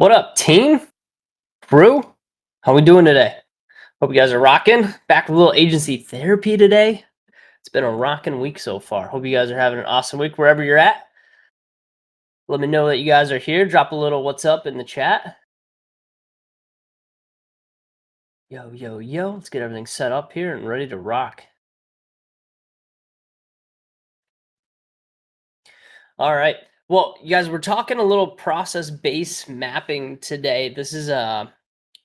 What up, team? Crew? How we doing today? Hope you guys are rocking. Back with a little agency therapy today. It's been a rocking week so far. Hope you guys are having an awesome week wherever you're at. Let me know that you guys are here. Drop a little what's up in the chat. Yo, yo, yo. Let's get everything set up here and ready to rock. All right. Well, you guys, we're talking a little process-based mapping today. This is a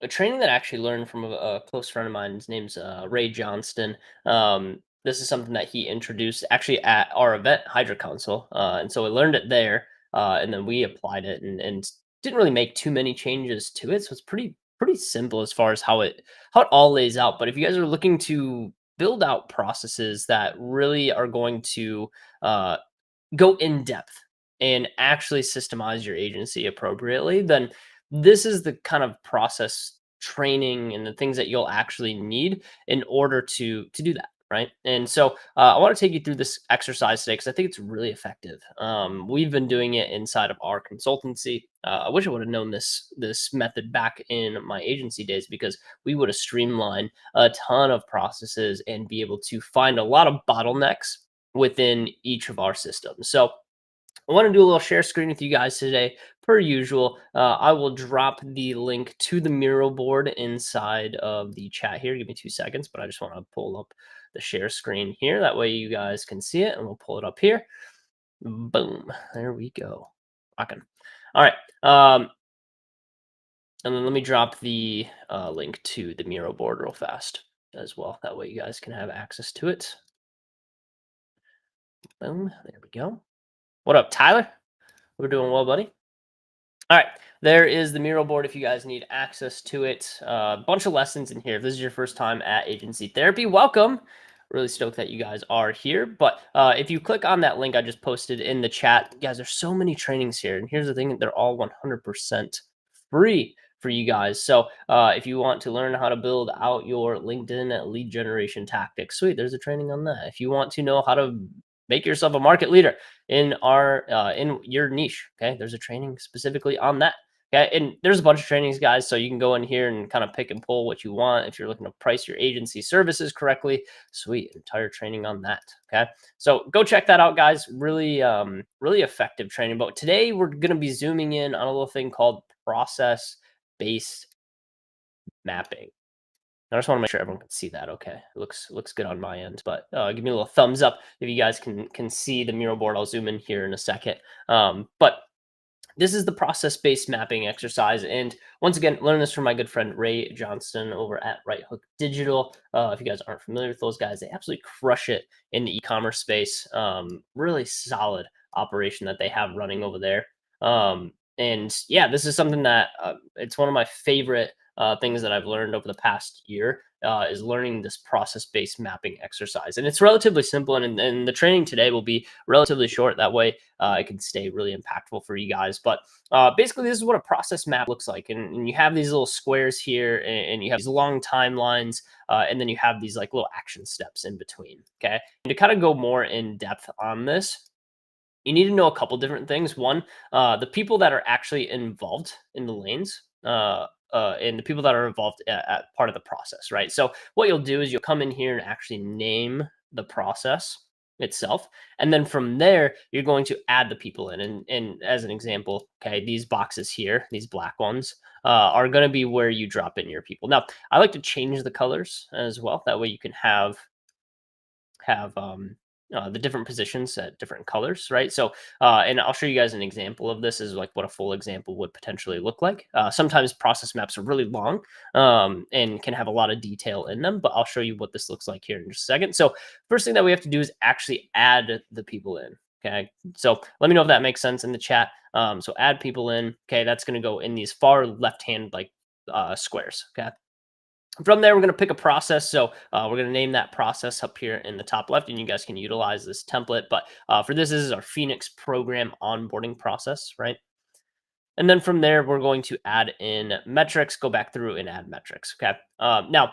training that I actually learned from a close friend of mine. His name's Ray Johnston. This is something that he introduced actually at our event, Hydra Council, and so I learned it there, and then we applied it, and didn't really make too many changes to it. So it's pretty simple as far as how it all lays out. But if you guys are looking to build out processes that really are going to go in depth and actually systemize your agency appropriately, then this is the kind of process training and the things that you'll actually need in order to do that, right? And so I want to take you through this exercise today because I think it's really effective. We've been doing it inside of our consultancy. I wish I would have known this method back in my agency days, because we would have streamlined a ton of processes and be able to find a lot of bottlenecks within each of our systems. So I want to do a little share screen with you guys today. Per usual, I will drop the link to the mural board inside of the chat here. Give me 2 seconds, but I just want to pull up the share screen here. That way you guys can see it, and we'll pull it up here. Boom. There we go. Rocking. All right. And then let me drop the link to the mural board real fast as well. That way you guys can have access to it. Boom. There we go. What up, Tyler? We're doing well, buddy. All right, there is the mural board if you guys need access to it. A bunch of lessons in here. If this is your first time at agency therapy, welcome. Really stoked that you guys are here. But if you click on that link I just posted in the chat, guys, there's so many trainings here. And here's the thing, they're all 100% free for you guys. So if you want to learn how to build out your LinkedIn lead generation tactics, sweet, there's a training on that. If you want to know how to make yourself a market leader in your niche, okay, there's a training specifically on that. Okay, and there's a bunch of trainings, guys, so you can go in here and kind of pick and pull what you want. If you're looking to price your agency services correctly, sweet, entire training on that. Okay, so go check that out, guys. Really really effective training. But today we're going to be zooming in on a little thing called process based mapping. I just want to make sure everyone can see that. Okay, it looks good on my end, but give me a little thumbs up if you guys can see the mural board. I'll zoom in here in a second. But this is the process-based mapping exercise, and once again, learn this from my good friend Ray Johnston over at Right Hook Digital. If you guys aren't familiar with those guys, they absolutely crush it in the e-commerce space. Really solid operation that they have running over there. And yeah, this is something that it's one of my favorite things that I've learned over the past year, is learning this process-based mapping exercise. And it's relatively simple, and the training today will be relatively short. That way it can stay really impactful for you guys. But basically, this is what a process map looks like. And you have these little squares here, and you have these long timelines, and then you have these like little action steps in between. Okay. And to kind of go more in depth on this, you need to know a couple different things. One, the people that are actually involved in the lanes, and the people that are involved at part of the process, right? So what you'll do is you'll come in here and actually name the process itself, and then from there you're going to add the people in. And as an example, okay, these boxes here, these black ones, are going to be where you drop in your people. Now, I like to change the colors as well. That way you can have the different positions at different colors, right? So, and I'll show you guys an example of this, is like what a full example would potentially look like. Sometimes process maps are really long and can have a lot of detail in them, but I'll show you what this looks like here in just a second. So first thing that we have to do is actually add the people in. Okay, so let me know if that makes sense in the chat. So add people in. Okay, that's going to go in these far left hand like squares. Okay. From there, we're going to pick a process. So we're going to name that process up here in the top left, and you guys can utilize this template. But for this is our Phoenix program onboarding process, right? And then from there, we're going to add in metrics, go back through and add metrics. Okay. Now,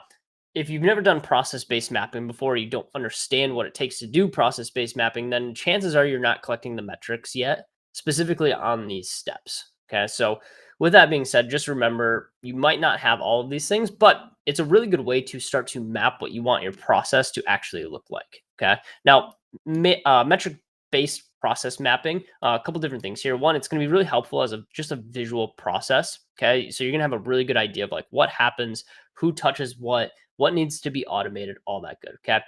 if you've never done process-based mapping before, you don't understand what it takes to do process-based mapping, then chances are you're not collecting the metrics yet, specifically on these steps. Okay. So with that being said, just remember you might not have all of these things, but it's a really good way to start to map what you want your process to actually look like. Okay. Now, metric based process mapping, a couple different things here. One, it's going to be really helpful as a just a visual process. Okay. So you're going to have a really good idea of like what happens, who touches what needs to be automated, all that good. Okay.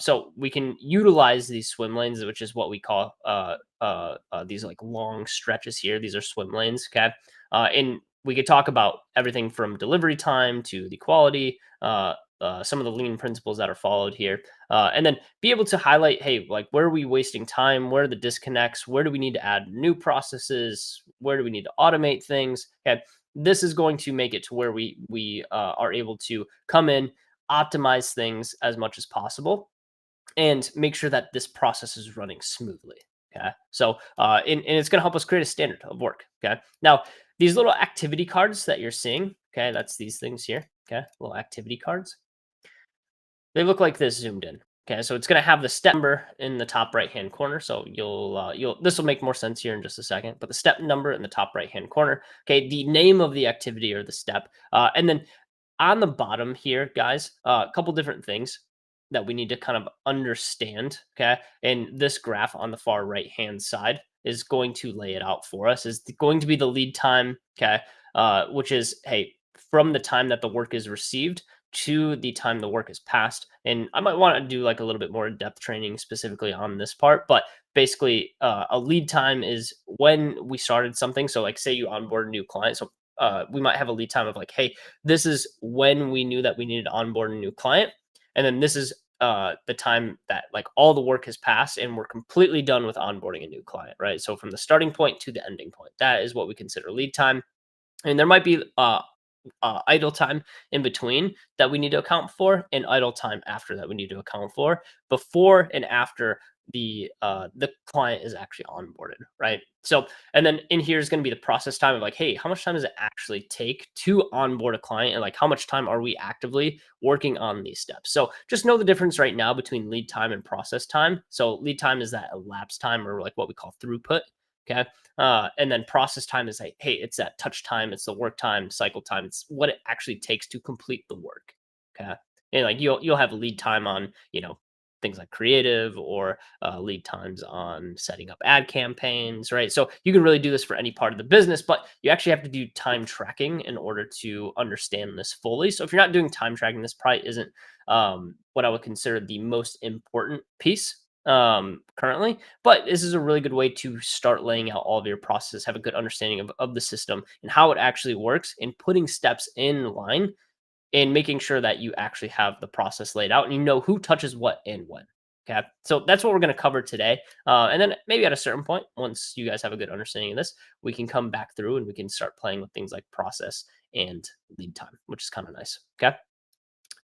So we can utilize these swim lanes, which is what we call these like long stretches here. These are swim lanes. Okay. And we could talk about everything from delivery time to the quality, some of the lean principles that are followed here, and then be able to highlight, hey, like where are we wasting time? Where are the disconnects? Where do we need to add new processes? Where do we need to automate things? Okay, this is going to make it to where we are able to come in, optimize things as much as possible, and make sure that this process is running smoothly. Okay. So, and it's going to help us create a standard of work. Okay. Now, these little activity cards that you're seeing, okay, that's these things here. Okay. Little activity cards. They look like this zoomed in. Okay. So it's going to have the step number in the top right hand corner. So this will make more sense here in just a second, but the step number in the top right hand corner. Okay. The name of the activity or the step. And then on the bottom here, guys, a couple different things that we need to kind of understand. Okay. And this graph on the far right hand side is going to lay it out for us, is going to be the lead time. Okay. Which is, hey, from the time that the work is received to the time the work is passed. And I might want to do like a little bit more in-depth training specifically on this part, but basically a lead time is when we started something. So like say you onboard a new client. So we might have a lead time of like, hey, this is when we knew that we needed to onboard a new client. And then this is the time that like all the work has passed and we're completely done with onboarding a new client, right? So from the starting point to the ending point, that is what we consider lead time. And there might be idle time in between that we need to account for, and idle time after that we need to account for, before and after the client is actually onboarded, right? So, and then in here is going to be the process time of like, hey, how much time does it actually take to onboard a client, and like how much time are we actively working on these steps? So just know the difference right now between lead time and process time. So lead time is that elapsed time, or like what we call throughput. Okay. And then process time is like, hey, it's that touch time, it's the work time, cycle time, it's what it actually takes to complete the work. Okay. And like you'll have lead time on, things like creative, or lead times on setting up ad campaigns, right? So you can really do this for any part of the business, but you actually have to do time tracking in order to understand this fully. So if you're not doing time tracking, this probably isn't what I would consider the most important piece currently, but this is a really good way to start laying out all of your processes, have a good understanding of the system and how it actually works, and putting steps in line and making sure that you actually have the process laid out and you know who touches what and when. Okay. So that's what we're going to cover today. And then maybe at a certain point, once you guys have a good understanding of this, we can come back through and we can start playing with things like process and lead time, which is kind of nice. Okay.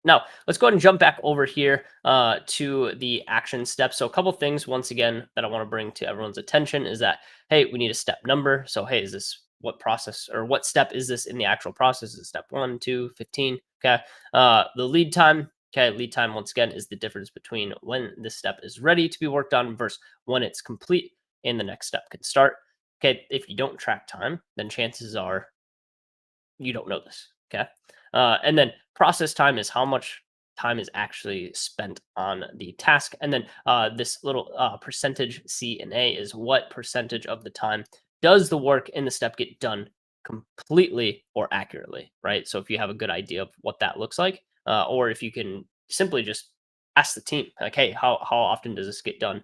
Now, let's go ahead and jump back over here to the action steps. So a couple things, once again, that I want to bring to everyone's attention is that, hey, we need a step number. So, hey, is this what process or what step is this in the actual process? Is it step 1, 2, 15? Okay. The lead time. Okay. Lead time, once again, is the difference between when this step is ready to be worked on versus when it's complete and the next step can start. Okay. If you don't track time, then chances are you don't know this. Okay. And then process time is how much time is actually spent on the task. And then this little percentage C and A is what percentage of the time does the work in the step get done completely or accurately, right? So if you have a good idea of what that looks like, or if you can simply just ask the team, like, hey, how often does this get done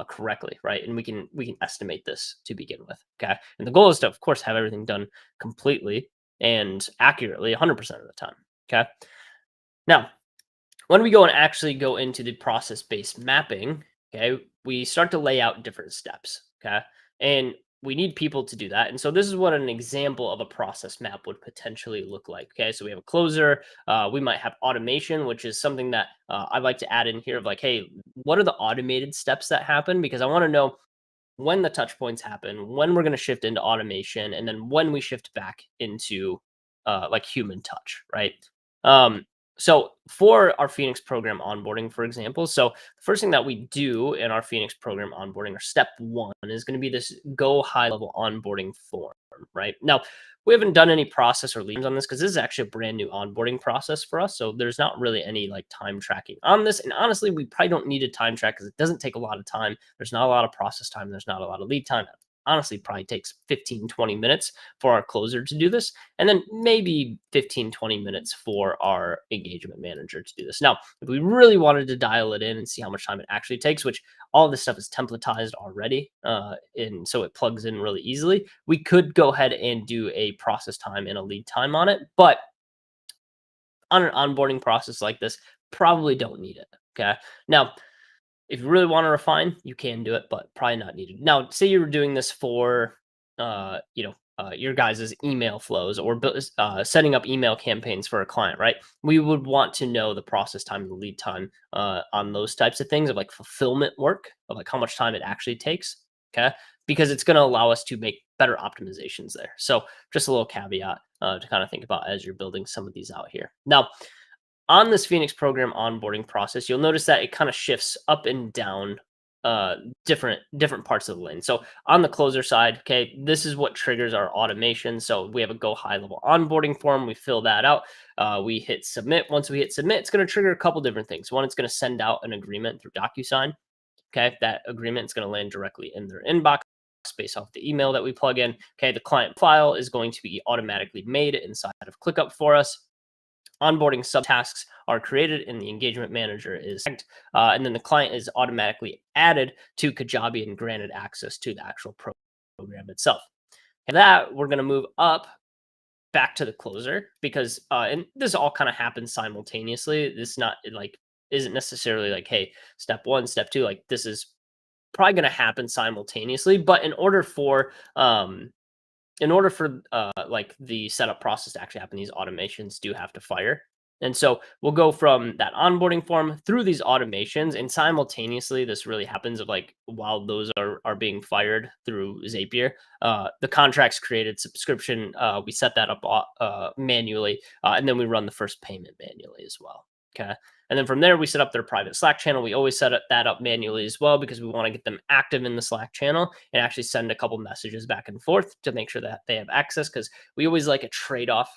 correctly, right? And we can estimate this to begin with. Okay. And the goal is to, of course, have everything done completely and accurately 100% of the time. Okay. Now, when we go and actually go into the process based mapping, okay, we start to lay out different steps. Okay. And we need people to do that. And so this is what an example of a process map would potentially look like. Okay. So we have a closer. We might have automation, which is something that I like to add in here of like, hey, what are the automated steps that happen? Because I want to know when the touch points happen, when we're going to shift into automation, and then when we shift back into like human touch, right? So for our Phoenix program onboarding, for example, so the first thing that we do in our Phoenix program onboarding, or step one, is going to be this go high level onboarding form, right? Now, we haven't done any process or leads on this because this is actually a brand new onboarding process for us. So there's not really any like time tracking on this. And honestly, we probably don't need a time track because it doesn't take a lot of time. There's not a lot of process time. There's not a lot of lead time. Honestly, probably takes 15-20 minutes for our closer to do this, and then maybe 15-20 minutes for our engagement manager to do this. Now, if we really wanted to dial it in and see how much time it actually takes, which all of this stuff is templatized already, and so it plugs in really easily, we could go ahead and do a process time and a lead time on it. But on an onboarding process like this, probably don't need it. Okay. Now, if you really want to refine, you can do it, but probably not needed. Now, say you were doing this for, your guys' email flows or setting up email campaigns for a client, right? We would want to know the process time and the lead time on those types of things of like fulfillment work, of like how much time it actually takes. Okay. Because it's going to allow us to make better optimizations there. So, just a little caveat to kind of think about as you're building some of these out here. Now, on this Phoenix program onboarding process, you'll notice that it kind of shifts up and down different parts of the lane. So on the closer side, okay, this is what triggers our automation. So we have a go high level onboarding form. We fill that out. We hit submit. Once we hit submit, it's going to trigger a couple different things. One, it's going to send out an agreement through DocuSign. Okay, that agreement is going to land directly in their inbox based off the email that we plug in. Okay, the client file is going to be automatically made inside of ClickUp for us. Onboarding subtasks are created and the engagement manager is and then the client is automatically added to Kajabi and granted access to the actual program itself. And that we're going to move up back to the closer because and this all kind of happens simultaneously. This not like isn't necessarily like, hey, step one, step two, like this is probably going to happen simultaneously, but in order for like the setup process to actually happen, these automations do have to fire. And so we'll go from that onboarding form through these automations, and simultaneously, this really happens of like while those are being fired through Zapier, the contracts created, subscription, we set that up manually, and then we run the first payment manually as well. Okay. And then from there, we set up their private Slack channel. We always that up manually as well because we want to get them active in the Slack channel and actually send a couple messages back and forth to make sure that they have access, because we always like a trade off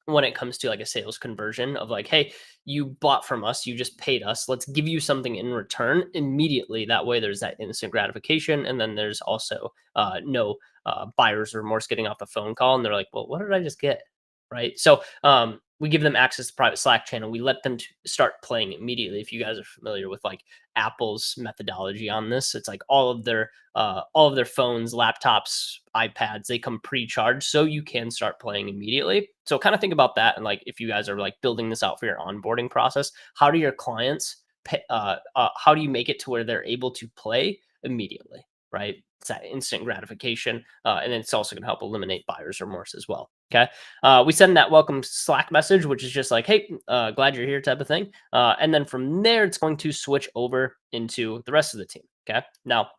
when it comes to like a sales conversion of like, hey, you bought from us, you just paid us, let's give you something in return immediately. That way there's that instant gratification, and then there's also no buyer's remorse getting off a phone call and they're like, well, what did I just get, right? So we give them access to private Slack channel. We let them start playing immediately. If you guys are familiar with like Apple's methodology on this, it's like all of their phones, laptops, iPads, they come pre-charged, so you can start playing immediately. So kind of think about that, and like if you guys are like building this out for your onboarding process, how do your clients how do you make it to where they're able to play immediately, right? It's that instant gratification, and then it's also going to help eliminate buyer's remorse as well. Okay, we send that welcome Slack message, which is just like, hey, glad you're here type of thing, and then from there it's going to switch over into the rest of the team. Okay, now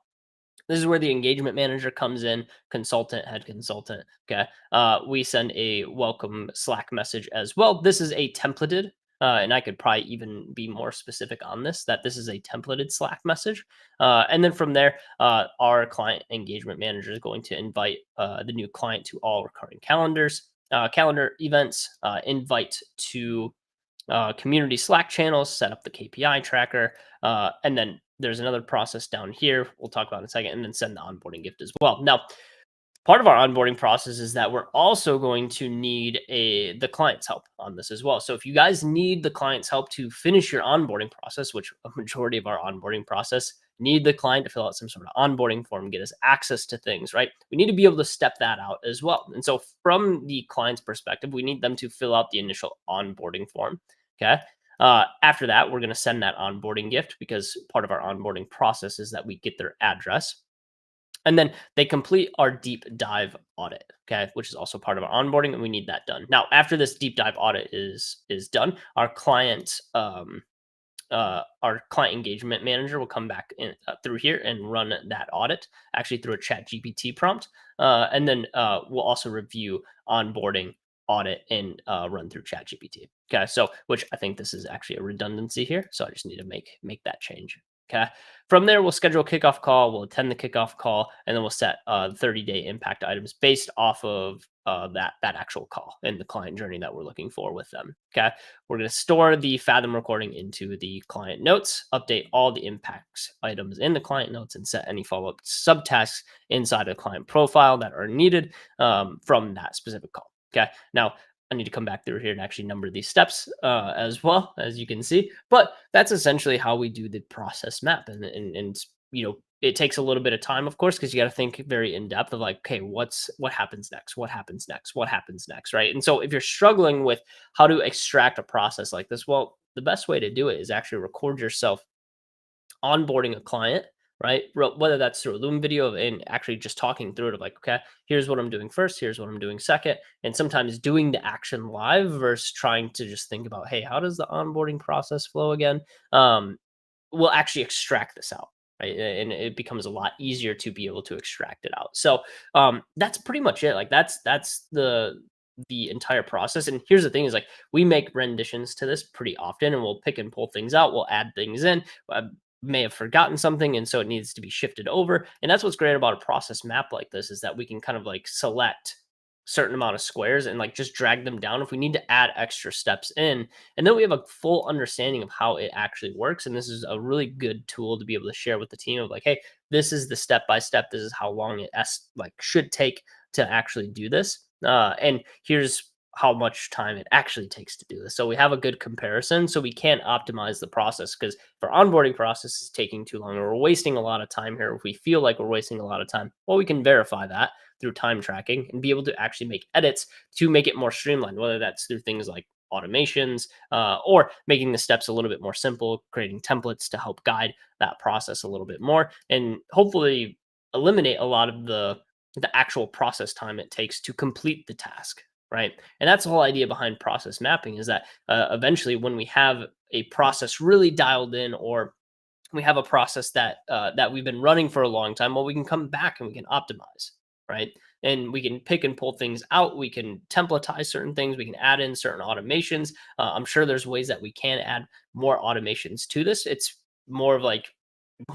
this is where the engagement manager comes in, consultant, head consultant. Okay. We send a welcome Slack message as well. This is a templated, and I could probably even be more specific on this, that this is a templated Slack message. And then from there, our client engagement manager is going to invite the new client to all recurring calendar events, invite to community Slack channels, set up the KPI tracker, and then there's another process down here we'll talk about in a second, and then send the onboarding gift as well. Now, part of our onboarding process is that we're also going to need the client's help on this as well. So if you guys need the client's help to finish your onboarding process, which a majority of our onboarding process need the client to fill out some sort of onboarding form, get us access to things, right? We need to be able to step that out as well. And so from the client's perspective, we need them to fill out the initial onboarding form. Okay. After that, we're going to send that onboarding gift because part of our onboarding process is that we get their address. And then they complete our deep dive audit, okay, which is also part of our onboarding, and we need that done. Now, after this deep dive audit is done, our client engagement manager will come back in through here and run that audit, actually through a chat GPT prompt. And then we'll also review onboarding audit and run through ChatGPT. Okay, so which I think this is actually a redundancy here, so I just need to make that change. Okay, from there we'll schedule a kickoff call. We'll attend the kickoff call, and then we'll set 30-day impact items based off of that actual call and the client journey that we're looking for with them. Okay, we're going to store the Fathom recording into the client notes, update all the impacts items in the client notes, and set any follow up subtasks inside of the client profile that are needed from that specific call. Okay, now I need to come back through here and actually number these steps as well, as you can see. But that's essentially how we do the process map, and it takes a little bit of time, of course, because you got to think very in depth of like, okay, what happens next, what happens next, what happens next, right? And so if you're struggling with how to extract a process like this, well, the best way to do it is actually record yourself onboarding a client, right? Whether that's through a Loom video and actually just talking through it of like, okay, here's what I'm doing first, here's what I'm doing second, and sometimes doing the action live versus trying to just think about, hey, how does the onboarding process flow again? Will actually extract this out. Right. And it becomes a lot easier to be able to extract it out. So that's pretty much it. Like that's the entire process. And here's the thing is like we make renditions to this pretty often and we'll pick and pull things out. We'll add things in. May have forgotten something and so it needs to be shifted over, and that's what's great about a process map like this is that we can kind of like select certain amount of squares and like just drag them down if we need to add extra steps in, and then we have a full understanding of how it actually works. And this is a really good tool to be able to share with the team of like, hey, this is the step by step, this is how long it should take to actually do this, and here's how much time it actually takes to do this. So we have a good comparison. So we can optimize the process because if our onboarding process is taking too long or we're wasting a lot of time here, if we feel like we're wasting a lot of time, well, we can verify that through time tracking and be able to actually make edits to make it more streamlined, whether that's through things like automations or making the steps a little bit more simple, creating templates to help guide that process a little bit more, and hopefully eliminate a lot of the actual process time it takes to complete the task, right? And that's the whole idea behind process mapping is that eventually when we have a process really dialed in, or we have a process that we've been running for a long time, well, we can come back and we can optimize, right? And we can pick and pull things out. We can templatize certain things. We can add in certain automations. I'm sure there's ways that we can add more automations to this. It's more of like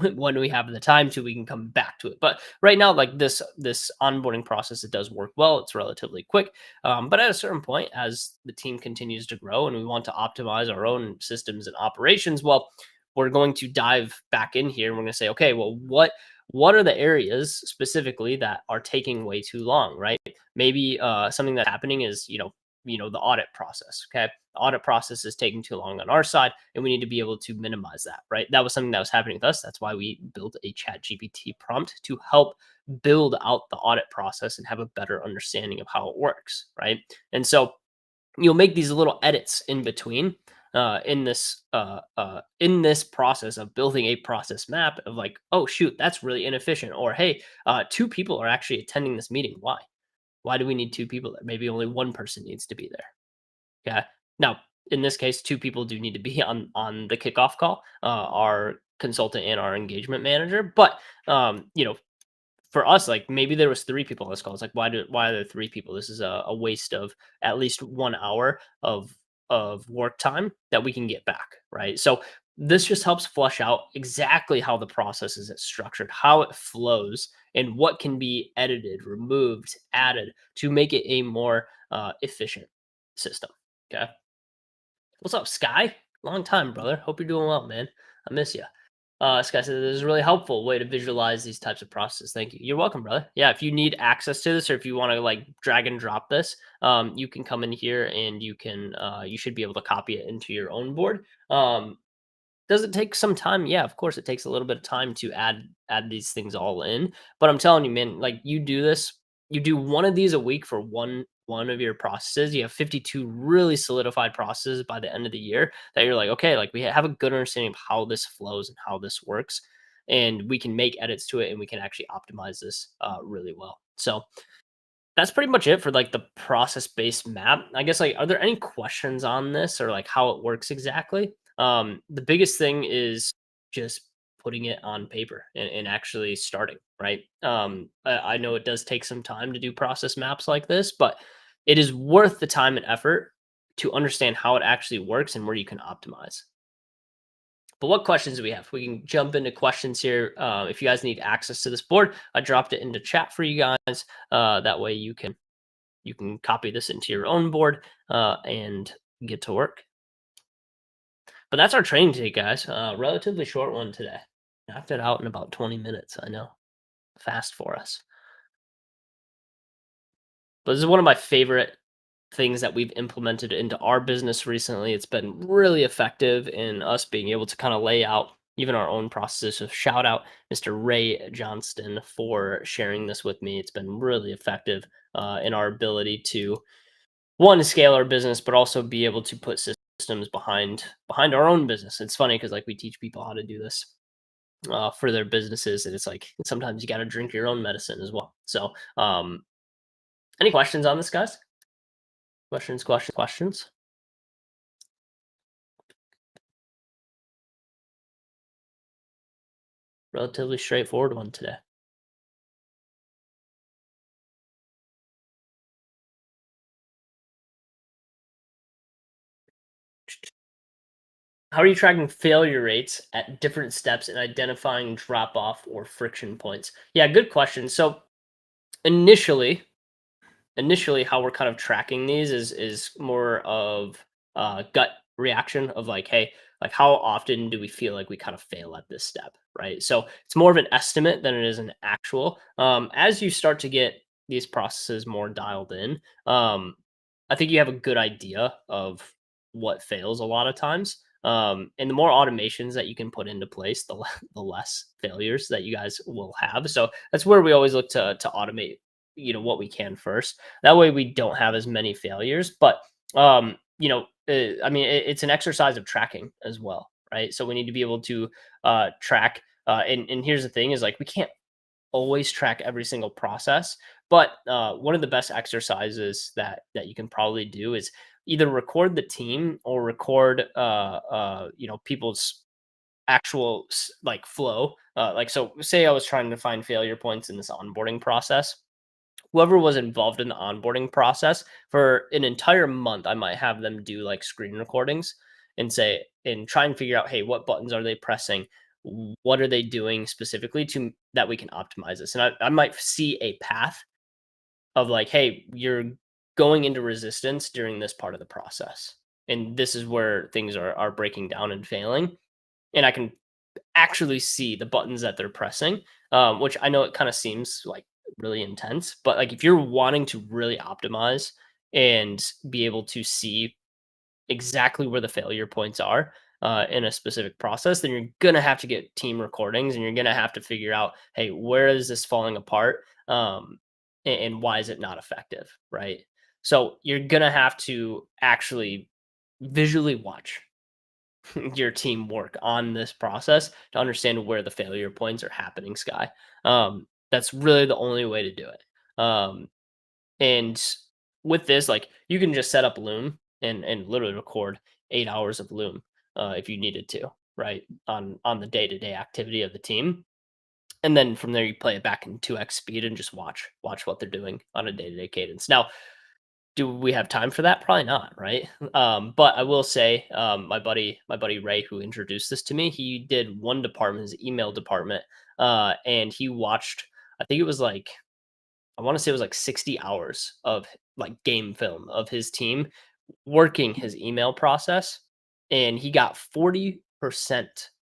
when we have the time to, we can come back to it. But right now, like this onboarding process, it does work well. It's relatively quick, but at a certain point, as the team continues to grow and we want to optimize our own systems and operations, well, we're going to dive back in here and we're going to say, okay, well, what are the areas specifically that are taking way too long, right? Maybe something that's happening is the audit process. Okay, the audit process is taking too long on our side, and we need to be able to minimize that, right? That was something that was happening with us. That's why we built a chat GPT prompt to help build out the audit process and have a better understanding of how it works, right? And so you'll make these little edits in between in this process of building a process map of like, oh shoot, that's really inefficient, or hey, two people are actually attending this meeting. Why do we need two people there? Maybe only one person needs to be there. Okay. Now, in this case, two people do need to be on the kickoff call, our consultant and our engagement manager. But for us, like maybe there was three people on this call. It's like why are there three people? This is a waste of at least 1 hour of work time that we can get back, right? So this just helps flush out exactly how the process is structured, how it flows, and what can be edited, removed, added to make it a more efficient system. Okay. What's up, Sky? Long time, brother. Hope you're doing well, man. I miss you. Sky said this is a really helpful way to visualize these types of processes. Thank you. You're welcome, brother. Yeah, if you need access to this or if you want to like drag and drop this, you can come in here and you should be able to copy it into your own board. Does it take some time? Yeah, of course it takes a little bit of time to add these things all in. But I'm telling you, man, like you do this, you do one of these a week for one of your processes. You have 52 really solidified processes by the end of the year that you're like, okay, like we have a good understanding of how this flows and how this works. And we can make edits to it and we can actually optimize this really well. So that's pretty much it for like the process based map. I guess like are there any questions on this or like how it works exactly? The biggest thing is just putting it on paper and actually starting, right? I know it does take some time to do process maps like this, but it is worth the time and effort to understand how it actually works and where you can optimize. But what questions do we have? We can jump into questions here. If you guys need access to this board, I dropped it into chat for you guys. That way you can copy this into your own board and get to work. But that's our training today, guys. Relatively short one today. Knocked it out in about 20 minutes. I know, fast for us. But this is one of my favorite things that we've implemented into our business recently. It's been really effective in us being able to kind of lay out even our own processes. So shout out Mr. Ray Johnston for sharing this with me. It's been really effective in our ability to one scale our business, but also be able to put systems behind our own business. It's funny because like we teach people how to do this for their businesses, and it's like sometimes you got to drink your own medicine as well. So, any questions on this, guys? Questions. Relatively straightforward one today. How are you tracking failure rates at different steps and identifying drop off or friction points? Yeah, good question. So initially, how we're kind of tracking these is more of gut reaction of like, hey, like how often do we feel like we kind of fail at this step, right? So it's more of an estimate than it is an actual. As you start to get these processes more dialed in, I think you have a good idea of what fails a lot of times. And the more automations that you can put into place, the less failures that you guys will have. So that's where we always look to automate, what we can first. That way we don't have as many failures. But I mean, it's an exercise of tracking as well, right? So we need to be able to track. And here's the thing: is like we can't always track every single process, but one of the best exercises that you can probably do is either record the team or record people's actual like flow. Like so, say I was trying to find failure points in this onboarding process, whoever was involved in the onboarding process for an entire month, I might have them do like screen recordings and say and try and figure out, hey, what buttons are they pressing? What are they doing specifically to that we can optimize this? And I might see a path of like, hey, you're going into resistance during this part of the process. And this is where things are breaking down and failing. And I can actually see the buttons that they're pressing, which I know it kind of seems like really intense, but like if you're wanting to really optimize and be able to see exactly where the failure points are in a specific process, then you're gonna have to get team recordings and you're gonna have to figure out, hey, where is this falling apart, and why is it not effective, right? So you're gonna have to actually visually watch your team work on this process to understand where the failure points are happening, Sky. That's really the only way to do it. And with this, like you can just set up Loom and literally record 8 hours of Loom if you needed to, right? On the day-to-day activity of the team. And then from there you play it back in 2x speed and just watch what they're doing on a day-to-day cadence. Now, do we have time for that? Probably not, right? But I will say, my buddy Ray, who introduced this to me, he did one department, his email department, and he watched. I think it was like I want to say it was like 60 hours of like game film of his team working his email process, and he got 40%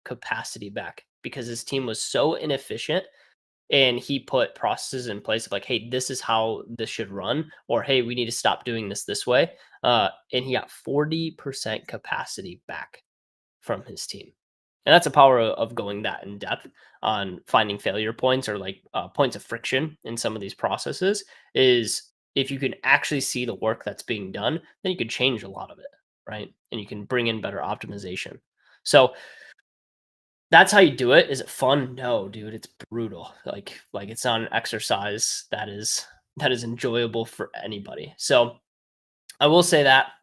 capacity back because his team was so inefficient and he put processes in place of like, hey, this is how this should run, or hey, we need to stop doing this way, and he got 40% capacity back from his team. And that's the power of going that in depth on finding failure points or like points of friction in some of these processes. Is if you can actually see the work that's being done, then you can change a lot of it, right? And you can bring in better optimization. So that's how you do it. Is it fun? No, dude, it's brutal. Like it's not an exercise that is enjoyable for anybody. So I will say that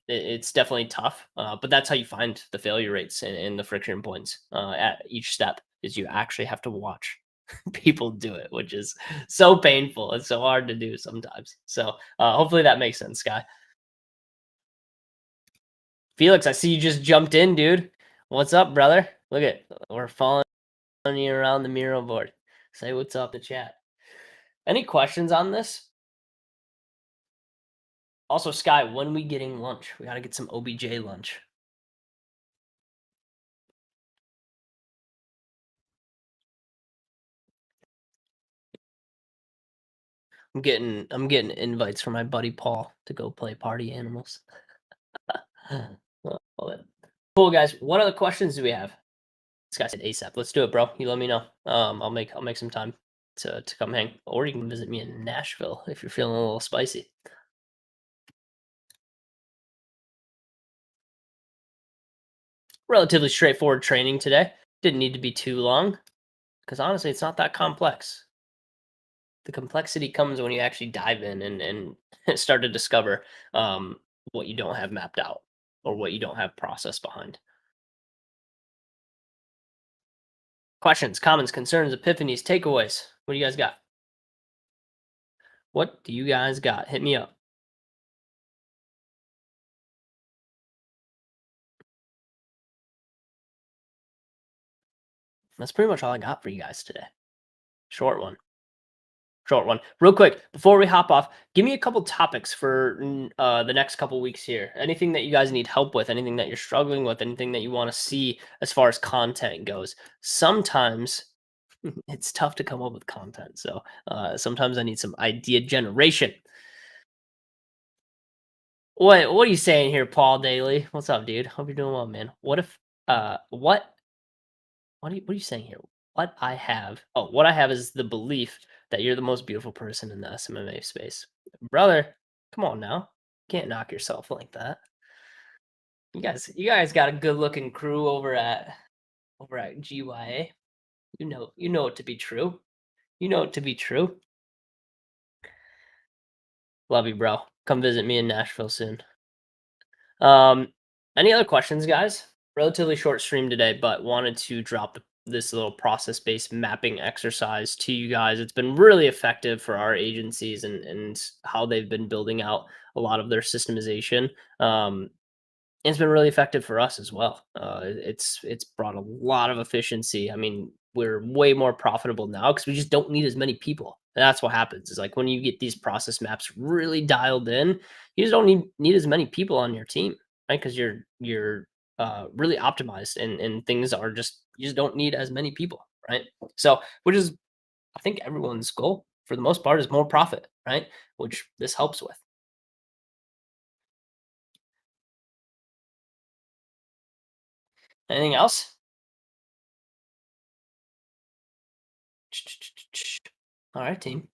it's definitely tough, but that's how you find the failure rates and the friction points at each step. Is you actually have to watch. people do it, which is so painful. It's so hard to do sometimes. So hopefully that makes sense, Sky. Felix, I see you just jumped in, dude. What's up, brother? Look at we're following you around the Miro board. Say what's up in the chat. Any questions on this? Also, Sky, when we getting lunch? We gotta get some OBJ lunch. I'm getting invites from my buddy Paul to go play Party Animals. Love it. Cool, guys. What other questions do we have? This guy said ASAP. Let's do it, bro. You let me know. I'll make some time to come hang, or you can visit me in Nashville if you're feeling a little spicy. Relatively straightforward training today. Didn't need to be too long because honestly, it's not that complex. The complexity comes when you actually dive in and start to discover what you don't have mapped out or what you don't have process behind. Questions, comments, concerns, epiphanies, takeaways. What do you guys got? What do you guys got? Hit me up. That's pretty much all I got for you guys today. Short one. Real quick, before we hop off, give me a couple topics for the next couple weeks here. Anything that you guys need help with, anything that you're struggling with, anything that you want to see as far as content goes. Sometimes it's tough to come up with content. So sometimes I need some idea generation. What are you saying here, Paul Daly? What's up, dude? Hope you're doing well, man. What if what are you saying here? What I have is the belief that you're the most beautiful person in the SMMA space. Brother, come on now. Can't knock yourself like that. You guys got a good looking crew over at GYA. You know it to be true. You know it to be true. Love you, bro. Come visit me in Nashville soon. Any other questions, guys? Relatively short stream today, but wanted to drop this little process-based mapping exercise to you guys. It's been really effective for our agencies and how they've been building out a lot of their systemization. It's been really effective for us as well. It's brought a lot of efficiency. I mean, we're way more profitable now because we just don't need as many people. And that's what happens. Is like when you get these process maps really dialed in, you just don't need as many people on your team, right? Because you're really optimized and things are just you just don't need as many people, right? So which is I think everyone's goal for the most part is more profit, right? Which this helps with. Anything else? All right, team.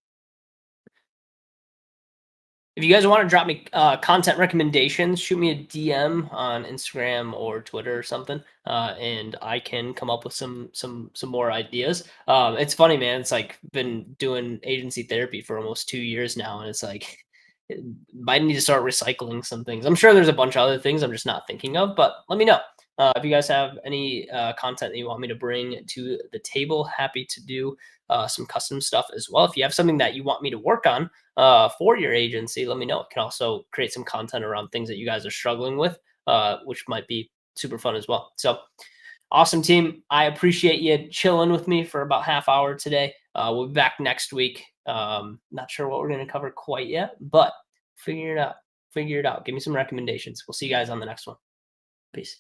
If you guys want to drop me content recommendations, shoot me a DM on Instagram or Twitter or something, and I can come up with some more ideas. It's funny, man. It's like been doing agency therapy for almost 2 years now, and it's like might need to start recycling some things. I'm sure there's a bunch of other things I'm just not thinking of, but let me know. If you guys have any content that you want me to bring to the table, happy to do some custom stuff as well. If you have something that you want me to work on for your agency, let me know. I can also create some content around things that you guys are struggling with, which might be super fun as well. So awesome, team. I appreciate you chilling with me for about half hour today. We'll be back next week. Not sure what we're going to cover quite yet, but figure it out. Give me some recommendations. We'll see you guys on the next one. Peace.